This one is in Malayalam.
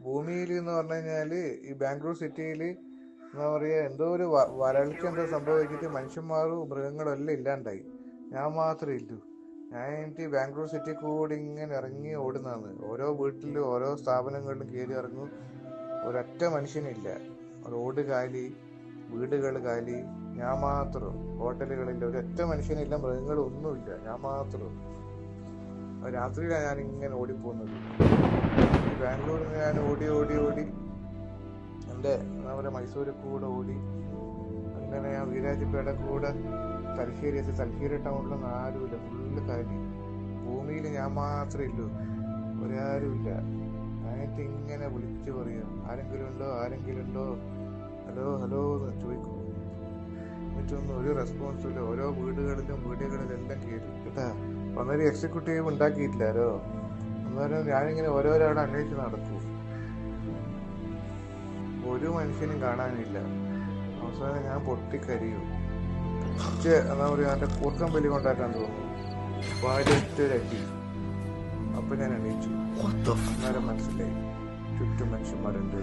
ഭൂമിയിൽ എന്ന് പറഞ്ഞു കഴിഞ്ഞാല് ഈ ബാംഗ്ലൂർ സിറ്റിയിൽ എന്താ പറയാ, എന്തോ ഒരു വരൾച്ച എന്തോ സംഭവിച്ചിട്ട് മനുഷ്യന്മാരും മൃഗങ്ങളും എല്ലാം ഇല്ലാണ്ടായി. ഞാൻ മാത്രമേ ഇല്ലു. ഞാൻ എനിക്ക് ബാംഗ്ലൂർ സിറ്റി കൂടി ഇങ്ങനെ ഇറങ്ങി ഓടുന്നതാണ്. ഓരോ വീട്ടിലും ഓരോ സ്ഥാപനങ്ങളിലും കയറി ഇറങ്ങും. ഒരൊറ്റ മനുഷ്യനില്ല. റോഡ് കാലി, വീടുകൾ കാലി. ഞാൻ മാത്രം. ഹോട്ടലുകളില്ല, ഒരൊറ്റ മനുഷ്യനില്ല, മൃഗങ്ങളൊന്നുമില്ല. ഞാൻ മാത്രം. രാത്രിയിലാണ് ഞാൻ ഇങ്ങനെ ഓടിപ്പോകുന്നത്. ബാംഗ്ലൂരിൽ നിന്ന് ഞാൻ ഓടി ഓടി ഓടി എൻ്റെ എന്താ പറയുക മൈസൂരിൽ കൂടെ ഓടി. അങ്ങനെ ഞാൻ വീരാജ്പേട്ട കൂടെ തലശ്ശേരി എത്തി. തലശ്ശേരി ടൗണിലൊന്നും ആരുമില്ല, ഫുള്ള് കാലി. ഭൂമിയിൽ ഞാൻ മാത്രമേ ഇല്ലൂ, ഒരാരുമില്ല. ഞാനിട്ട് ഇങ്ങനെ വിളിച്ചു പറയുക, ആരെങ്കിലും ഉണ്ടോ, ആരെങ്കിലും ഉണ്ടോ, ഹലോ ഹലോ എന്ന് ചോദിക്കും. എന്നിട്ടൊന്നും ഒരു റെസ്പോൺസും ഇല്ല. ഓരോ വീടുകളിലെല്ലാം കയറി കേട്ടാ. അന്നേരം എക്സിക്യൂട്ടീവ് ഉണ്ടാക്കിയിട്ടില്ലല്ലോ. അന്നേരം ഞാനിങ്ങനെ ഓരോരാടെ അന്വേഷിച്ച് നടക്കും. ഒരു മനുഷ്യനും കാണാനില്ല. അവസാനം ഞാൻ പൊട്ടിക്കരിയും. എന്താ പറയുക, എൻ്റെ കൂർക്കം വലി കൊണ്ടാക്കാൻ തോന്നുന്നു. ഭാര്യൊരടി. അപ്പൊ ഞാൻ എണീച്ചു. അന്നേരം മനസ്സിലായി ചുറ്റും മനുഷ്യന്മാരുണ്ട്.